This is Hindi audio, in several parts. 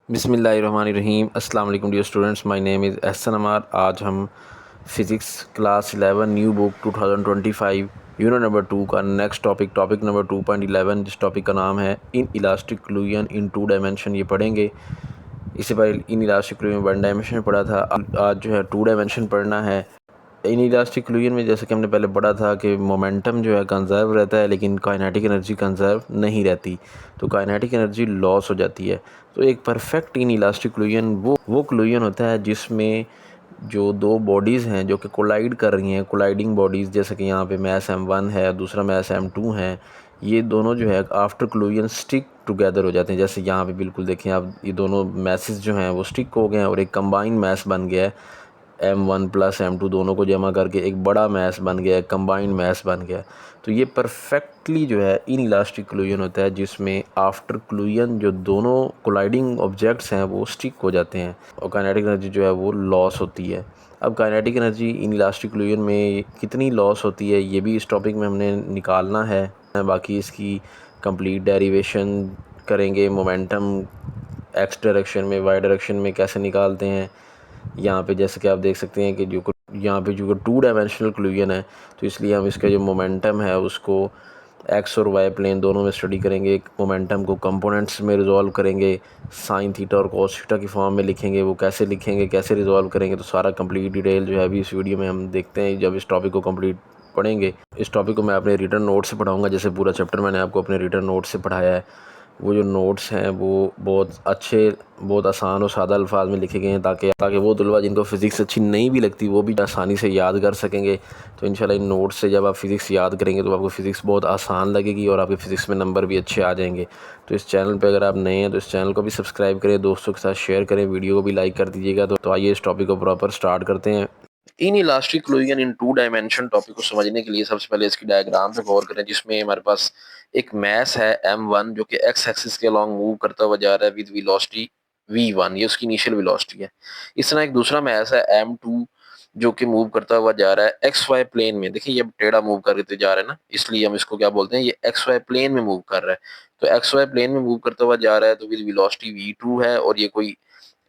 बिस्मिल्लाहिर्रहमानिर्रहीम। अस्सलाम वालेकुम dear students, my name is Ehsan Amar. आज हम physics class 11 new book 2025 unit number 2 का नेक्स्ट टॉपिक नंबर 2.11, जिस टॉपिक का नाम है inelastic collision in two dimension, ये पढ़ेंगे। इससे पहले inelastic collision one dimension पढ़ा था, आज जो है टू डायमेंशन पढ़ना है। इन इलास्टिक क्लूजन में जैसे कि हमने पहले पढ़ा था कि मोमेंटम जो है कंजर्व रहता है, लेकिन काइनेटिक एनर्जी कंजर्व नहीं रहती, तो काइनेटिक एनर्जी लॉस हो जाती है। तो एक परफेक्ट इन इलास्टिक क्लूजन वो क्लूजन होता है जिसमें जो दो बॉडीज़ हैं जो कि कोलाइड कर रही हैं, कोलाइडिंग बॉडीज़, जैसे कि यहाँ पे मैस m1 है, दूसरा मैस m2 है, ये दोनों जो है आफ्टर क्लूजन स्टिक टुगेदर हो जाते हैं। जैसे यहाँ पे बिल्कुल देखें आप, ये दोनों मैसेज जो हैं वो स्टिक हो गए हैं और एक कंबाइन मैस बन गया है। M1 प्लस M2 दोनों को जमा करके एक बड़ा मैस बन गया है, कंबाइंड मैस बन गया। तो ये परफेक्टली जो है इन इलास्टिक क्लूजन होता है जिसमें आफ्टर क्लूजन जो दोनों कोलाइडिंग ऑब्जेक्ट्स हैं वो स्टिक हो जाते हैं और काइनेटिक एनर्जी जो है वो लॉस होती है। अब काइनेटिक एनर्जी इन इलास्टिक क्लूजन में कितनी लॉस होती है ये भी इस टॉपिक में हमने निकालना है। बाकी इसकी कंप्लीट डेरिवेशन करेंगे। मोमेंटम एक्स डायरेक्शन में, वाई डायरेक्शन में कैसे निकालते हैं। यहाँ पे जैसे कि आप देख सकते हैं कि जो यहाँ पे जो टू डायमेंशनल क्लूजन है, तो इसलिए हम इसका जो मोमेंटम है उसको एक्स और वाई प्लेन दोनों में स्टडी करेंगे। मोमेंटम को कंपोनेंट्स में रिजॉल्व करेंगे, साइन थीटा और कॉस थीटा की फॉर्म में लिखेंगे। वो कैसे लिखेंगे, कैसे रिजॉल्व करेंगे, तो सारा कंप्लीट डिटेल जो है अभी इस वीडियो में हम देखते हैं जब इस टॉपिक को कंप्लीट पढ़ेंगे। इस टॉपिक को मैं अपने रिटर्न नोट से पढ़ाऊँगा, जैसे पूरा चैप्टर मैंने आपको अपने रिटर्न नोट से पढ़ाया है। वो जो नोट्स हैं वो बहुत अच्छे, बहुत आसान और सादा अल्फाज में लिखे गए हैं ताकि वो तलबा जिनको फ़िज़िक्स अच्छी नहीं भी लगती वो भी आसानी से याद कर सकेंगे। तो इंशाल्लाह इन नोट्स से जब आप फ़िज़िक्स याद करेंगे तो आपको फ़िज़िक्स बहुत आसान लगेगी और आपके फ़िज़िक्स में नंबर भी अच्छे आ जाएंगे। तो इस चैनल पर अगर आप नए हैं तो इस चैनल को भी सब्सक्राइब करें, दोस्तों के साथ शेयर करें, वीडियो को भी लाइक कर दीजिएगा। तो आइए इस टॉपिक को प्रॉपर स्टार्ट करते हैं। Inelastic collision in two dimension topic को समझने के लिए सबसे पहले इसकी डायग्राम पे गौर करें, जिसमें हमारे पास एक मैस है m1 जो कि एक्स एक्सिस के अलॉन्ग मूव करता हुआ जा रहा है विद वेलोसिटी v1, ये उसकी इनिशियल वेलोसिटी है। इस तरह एक दूसरा मैस है m2 जो कि मूव करता हुआ जा रहा है एक्स वाई प्लेन में। देखिए ये टेढ़ा मूव करते जा रहा है ना, इसलिए हम इसको क्या बोलते हैं, ये एक्स वाई प्लेन में मूव कर रहा है। तो एक्स वाई प्लेन में मूव करता हुआ जा रहा है तो विद वेलोसिटी v2 है, और ये कोई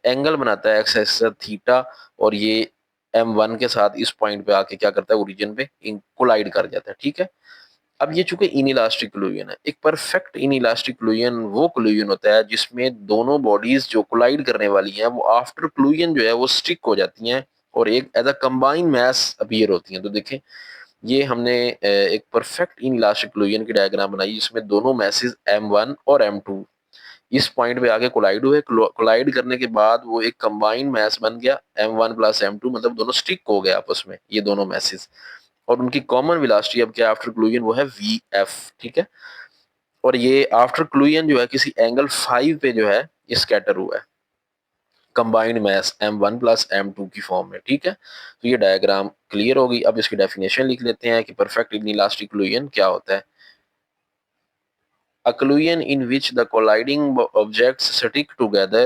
एंगल बनाता है एक्स एक्सिस थीटा, और ये m1 के साथ इस पॉइंट पे आके क्या करता है, ओरिजिन पे कोलाइड कर जाता है। ठीक है। अब ये चूंकि इनइलास्टिक क्लूजन है, एक परफेक्ट इनइलास्टिक क्लूजन वो क्लूजन होता है जिसमें दोनों बॉडीज जो कोलाइड करने वाली हैं वो आफ्टर क्लूजन जो है वो स्टिक हो जाती हैं और एक as a combine mass appear होती हैं। तो देखें ये हमने एक परफेक्ट इनइलास्टिक क्लूजन की डायग्राम बनाई जिसमें दोनों मैसेज m1 और m2 इस पॉइंट पे आके कोलाइड हुए। कोलाइड करने के बाद वो एक कंबाइंड मैस बन गया m1 प्लस m2, मतलब दोनों स्टिक हो गए आपस में ये दोनों मैसेज, और उनकी कॉमन वेलोसिटी अब क्या आफ्टर क्लूजन वो है vf। ठीक है। और ये आफ्टर क्लूजन जो है किसी एंगल 5 पे जो है ये स्कैटर हुआ है combined mess m1 plus m2 की फॉर्म में। ठीक है। तो ये डायग्राम क्लियर होगी। अब इसकी डेफिनेशन लिख लेते हैं कि परफेक्ट इनइलास्टिक क्लूजन क्या होता है। A collision in which the colliding objects stick together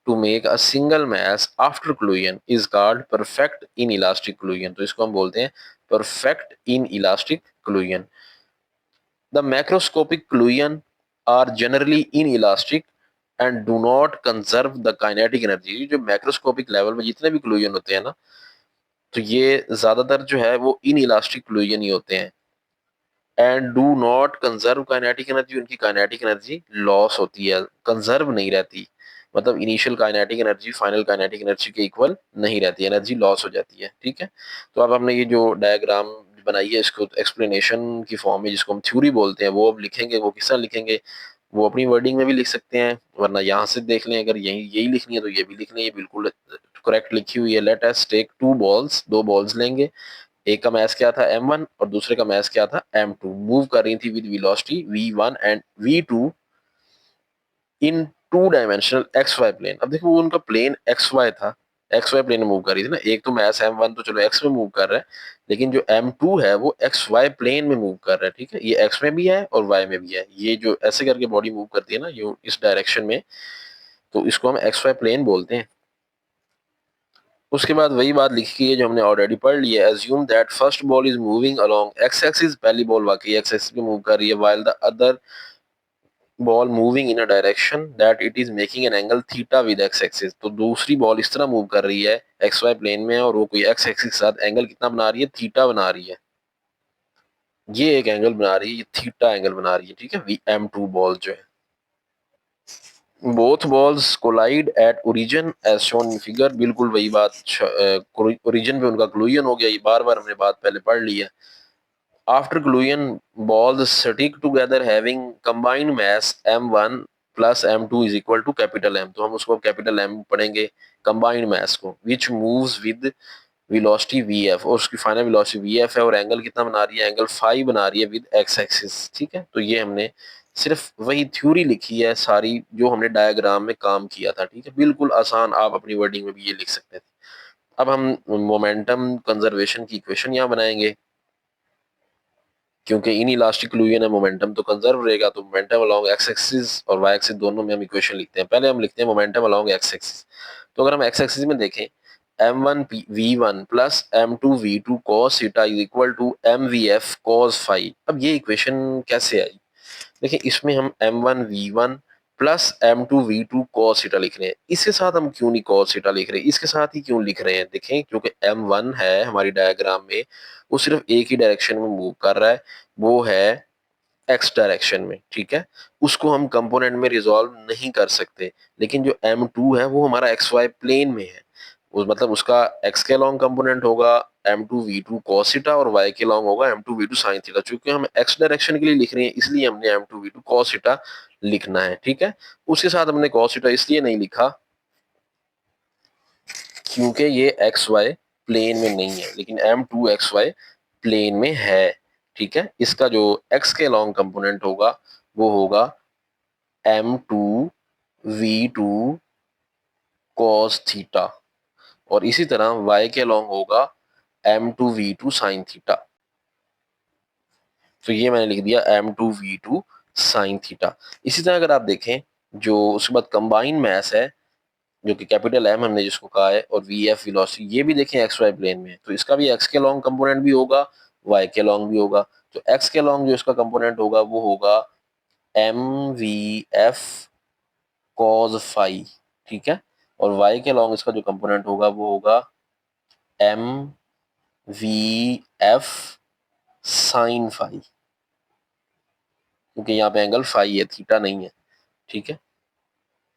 to make a single mass after collision is called perfect inelastic collision। तो इसको हम बोलते हैं perfect inelastic collision। The macroscopic collision are generally inelastic and do not conserve the kinetic energy। जो मैक्रोस्कोपिक लेवल में जितने भी collision होते हैं ना, तो ये ज्यादातर जो है वो inelastic collision ही होते हैं। And do not conserve kinetic energy, उनकी काइनेटिक एनर्जी लॉस होती है, कंजर्व नहीं रहती। मतलब initial kinetic energy final kinetic energy के इक्वल नहीं रहती, एनर्जी लॉस हो जाती है। ठीक है। तो अब हमने ये जो डायग्राम बनाई है इसको एक्सप्लेनेशन की फॉर्म में, जिसको हम थ्योरी बोलते हैं, वो अब लिखेंगे। वो किस तरह लिखेंगे, वो अपनी वर्डिंग में भी लिख सकते हैं, वरना यहाँ से देख लें। अगर यही लिखनी है तो ये भी लिख लें, ये बिल्कुल करेक्ट लिखी हुई है। Let us take two balls, दो बॉल्स लेंगे। एक का मैस क्या था m1 और दूसरे का मैस क्या था m2। मूव कर रही थी with velocity v1 and v2 in two dimensional x y plane. अब देखो वो उनका प्लेन एक्स वाई था, एक्स वाई प्लेन में मूव कर रही थी ना। एक तो मैस m1 तो चलो एक्स में मूव कर रहा है, लेकिन जो m2 है वो एक्स वाई प्लेन में मूव कर रहा है। ठीक है। ये एक्स में भी है और वाई में भी है। ये जो ऐसे करके बॉडी मूव करती है ना ये इस डायरेक्शन में, तो इसको हम एक्स वाई प्लेन बोलते हैं। उसके बाद वही बात लिखी है जो हमने ऑलरेडी पढ़ ली है। Assume that first ball is moving along x axis, पहली बॉल वाकई एक्स एक्सिस पे मूव कर रही है, while the other ball moving in a direction that it is making an angle theta with x axis. तो दूसरी बॉल इस तरह मूव कर रही है, एक्स वाई प्लेन में है, और वो कोई एक्स एक्सिस के साथ एंगल कितना बना रही है, थीटा बना रही है। ये एक एंगल बना रही है, ये थीटा एंगल बना रही है, ठीक है। वी एम टू बॉल जो है, both balls collide at origin as shown in figure. बिल्कुल वही बात, ओरिजिन पे उनका कोलिजन हो गया। ये बार बार हमने बात पहले पढ़ ली है। After collision, balls stick together having combined mass m1 plus m2 is equal to capital M। तो हम उसको कैपिटल M पढ़ेंगे combined mass को, which moves with velocity vf, और उसकी फाइनल वेलोसिटी vf है, और एंगल कितना बना रही है, एंगल फाई बना रही है विद एक्स एक्सिस, ठीक है। तो ये हमने सिर्फ वही थ्योरी लिखी है सारी जो हमने डायग्राम में काम किया था, ठीक है। बिल्कुल आसान, आप अपनी वर्डिंग में भी ये लिख सकते थे। अब हम मोमेंटम कंजर्वेशन की इक्वेशन यहाँ बनाएंगे, क्योंकि इन इलास्टिक कोलिजन है, मोमेंटम तो कंजर्व रहेगा। तो मोमेंटम अलोंग एक्स एक्सिस और वाई एक्सिस दोनों में हम इक्वेशन लिखते हैं। पहले हम लिखते हैं मोमेंटम अलोंग एक्स एक्सिस। तो अगर हम एक्स एक्सिस में देखें, m1 v1 plus m2 v2 cos theta is equal to mvf cos phi. अब ये इक्वेशन कैसे आई? देखिए, इसमें हम m1 v1 plus m2 v2 cos theta लिख रहे हैं। इसके साथ हम क्यों नहीं cos थीटा लिख रहे हैं, इसके साथ ही क्यों लिख रहे हैं? देखें, क्योंकि m1 है हमारी डायग्राम में, वो सिर्फ एक ही डायरेक्शन में मूव कर रहा है, वो है एक्स डायरेक्शन में, ठीक है। उसको हम कंपोनेंट में रिजॉल्व नहीं कर सकते। लेकिन जो m2 है वो हमारा एक्स वाई प्लेन में है, उस मतलब उसका एक्स के लॉन्ग कंपोनेंट होगा m2 v2 cos थीटा, और y के लॉन्ग होगा m2 v2 sin थीटा। चूंकि हम एक्स डायरेक्शन के लिए लिख रहे हैं, इसलिए हमने m2 v2 cos थीटा लिखना है, ठीक है। उसके साथ हमने cos थीटा इसलिए नहीं लिखा क्योंकि ये एक्स वाई प्लेन में नहीं है, लेकिन m2 एक्स वाई प्लेन में है, ठीक है। इसका जो x के लॉन्ग कंपोनेंट होगा वो होगा m2 v2 cos थीटा, और इसी तरह y के लॉन्ग होगा m2 v2 sin थीटा। तो ये मैंने लिख दिया m2 v2 sin थीटा। इसी तरह अगर आप देखें, जो उसके बाद कंबाइन मैस है, जो कि कैपिटल M हमने जिसको कहा है, और vf वेलोसिटी, ये भी देखें एक्स वाई प्लेन में है, तो इसका भी x के लॉन्ग कंपोनेंट भी होगा, y के लॉन्ग भी होगा। तो x के लॉन्ग जो इसका कंपोनेंट होगा वो होगा mvf cos फाई, ठीक है। और y के लॉन्ग इसका जो कंपोनेंट होगा वो होगा mvf sin फाई, क्योंकि यहाँ पे एंगल फाई है, थीटा नहीं है, ठीक है।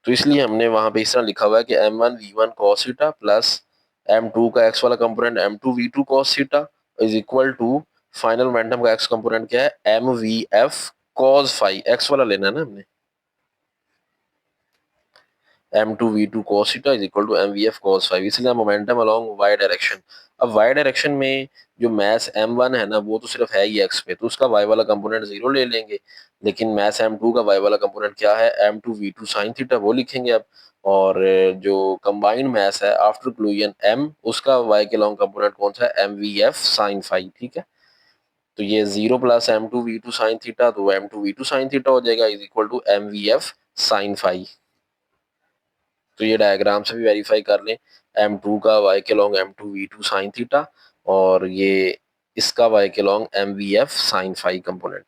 तो इसलिए हमने वहां पे इस तरह लिखा हुआ है कि m1 v1 cos theta plus m2 का x वाला component m2 v2 cos theta is equal to final momentum का x कंपोनेंट क्या है, mvf cos फाई। x वाला लेना है ना हमने, m2 v2 cos theta is equal to mvf cos phi, इसलिए मोमेंटम अलोंग y डायरेक्शन। अब y डायरेक्शन में जो मैस m1 है ना, वो तो सिर्फ है ही x पे, तो उसका y वाला कंपोनेंट 0 ले लेंगे। लेकिन मैस m2 का y वाला कंपोनेंट क्या है, m2 v2 sin थीटा, वो लिखेंगे अब। और जो कंबाइंड मैस है आफ्टर क्लूजन m, उसका y के लॉन्ग कंपोनेंट कौन सा है, mvf sin फाई, ठीक है। तो ये 0 plus m2 v2 sin theta, तो m2 v2 sin थीटा हो जाएगा is equal to mvf sin phi. तो ये डायग्राम से भी वेरीफाई कर लें, m2 का y के long m2 v2 sin theta, और ये इसका y के long mvf sin phi component.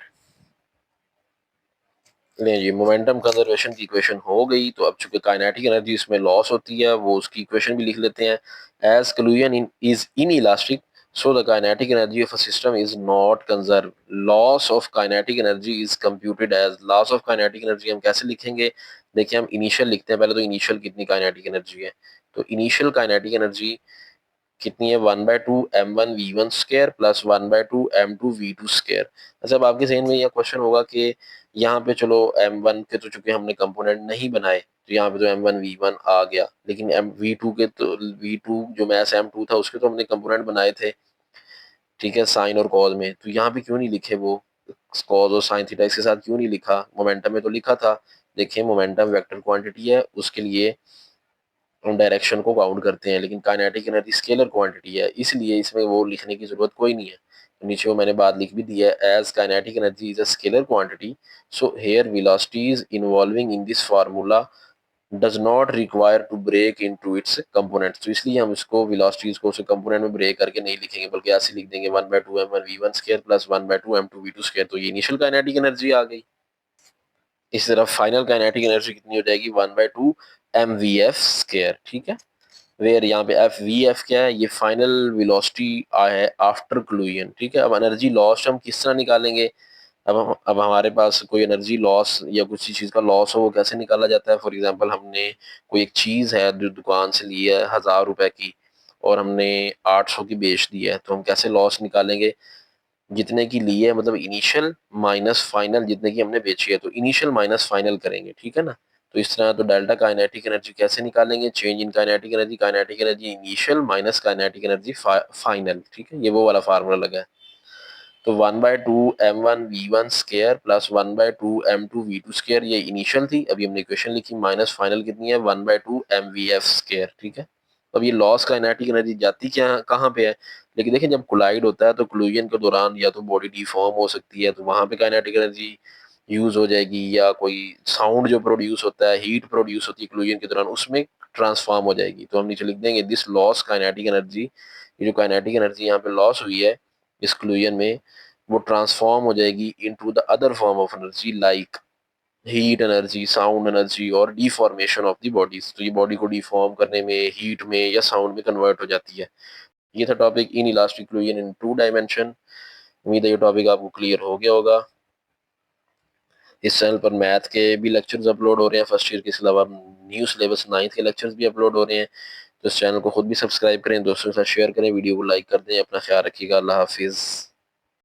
नहीं जी, मोमेंटम कंजर्वेशन की इक्वेशन हो गई। तो अब चूंकि काइनेटिक एनर्जी इसमें लॉस होती है, वो उसकी इक्वेशन भी लिख लेते हैं। As collision is inelastic, so the kinetic energy of a system is not conserve. Loss of kinetic energy is computed as loss of kinetic energy. हम कैसे लिखेंगे? देखिए, हम इनिशियल लिखते हैं पहले। तो इनिशियल कितनी काइनेटिक एनर्जी है? तो इनिशियल काइनेटिक एनर्जी कितनी है, 1/2 m1 v1 square plus 1/2 m2 v2 square. अच्छा, अब आपके जहन में यह क्वेश्चन होगा कि यहाँ पे चलो m1 के तो चूंकि हमने कंपोनेंट नहीं बनाए, तो यहाँ पे तो m1 v1 आ गया, लेकिन v2 के तो v2 जो मैस m2 था उसके तो हमने कंपोनेंट बनाए थे, ठीक है, साइन और कॉज में। तो यहाँ पे क्यों नहीं लिखे वो कॉज और साइन थीटा, इसके साथ क्यों नहीं लिखा? मोमेंटम में तो लिखा था। देखिए, मोमेंटम वेक्टर क्वांटिटी है, उसके लिए हम डायरेक्शन को काउंट करते हैं, लेकिन काइनेटिक एनर्जी स्केलर क्वांटिटी है, इसलिए इसमें वो लिखने की जरूरत कोई नहीं है। तो नीचे वो मैंने बात लिख भी दी है, as kinetic energy is a scalar quantity, so here velocities involving in this formula does not require to break into its components. तो इसलिए हम इसको वेलोसिटीज को उसके कंपोनेंट में ब्रेक करके नहीं लिखेंगे, बल्कि ऐसे लिख देंगे 1/2 m1 v1 square plus 1/2 m2 v2 square. तो ये इनिशियल काइनेटिक एनर्जी आ गई। इसी तरह फाइनल काइनेटिक एनर्जी कितनी हो जाएगी 1/2 mvf², ठीक है। वेयर यहाँ पे एफ वी एफ क्या है, ये फाइनल वेलोसिटी है आफ्टर क्लूजन, ठीक है। अब एनर्जी लॉस हम किस तरह निकालेंगे, अब हमारे पास कोई एनर्जी लॉस या किसी चीज़ का लॉस हो वो कैसे निकाला जाता है। फॉर एग्जांपल हमने कोई एक चीज़ है जो दुकान से ली है 1000 रुपए की और हमने 800 की बेच दी है, तो हम कैसे लॉस निकालेंगे, जितने की ली है मतलब इनिशियल माइनस फाइनल जितने की हमने बेची है, तो इनिशियल माइनस फाइनल करेंगे, ठीक है ना। तो इस तरह तो डेल्टा काइनेटिक एनर्जी कैसे निकालेंगे, change in kinetic energy initial minus kinetic energy final, ठीक है। ये वो वाला फार्मूला लगा है। तो 1/2 m1 v1 square plus 1/2 m2 v2 square, ये इनिशियल थी। अभी हमने इक्वेशन लिखी, माइनस फाइनल कितनी है 1/2 mvf², ठीक है। अब ये लॉस काइनेटिक एनर्जी जाती क्या कहाँ पे है, लेकिन देखिए जब कोलाइड होता है तो कोलिजन के दौरान या तो बॉडी डिफॉर्म हो सकती है, तो वहां पे काइनेटिक एनर्जी यूज हो जाएगी, या कोई साउंड जो प्रोड्यूस होता है, हीट प्रोड्यूस होती है कोलिजन के दौरान, उसमें ट्रांसफॉर्म हो जाएगी। तो हम नीचे लिख देंगे दिस लॉस काइनेटिक एनर्जी, ये जो काइनेटिक एनर्जी यहाँ पे लॉस हुई है इस कोलिजन में, वो ट्रांसफॉर्म हो जाएगी into the other form of energy like heat energy, sound energy और डिफॉर्मेशन ऑफ द बॉडीज। तो ये बॉडी को डिफॉर्म करने में, हीट में या साउंड में कन्वर्ट हो जाती है। ये था topic in elastic fluid in 2 dimension. उम्मीद है ये टॉपिक आपको क्लियर हो गया होगा। इस चैनल पर मैथ के भी लेक्चर्स अपलोड हो रहे हैं फर्स्ट ईयर के, इसके अलावा न्यू सिलेबस 9th के लेक्चर्स भी अपलोड हो रहे हैं। तो इस चैनल को खुद भी सब्सक्राइब करें, दोस्तों के साथ शेयर करें, वीडियो को लाइक कर दें। अपना ख्याल रखिएगा, अल्लाह हाफिज़।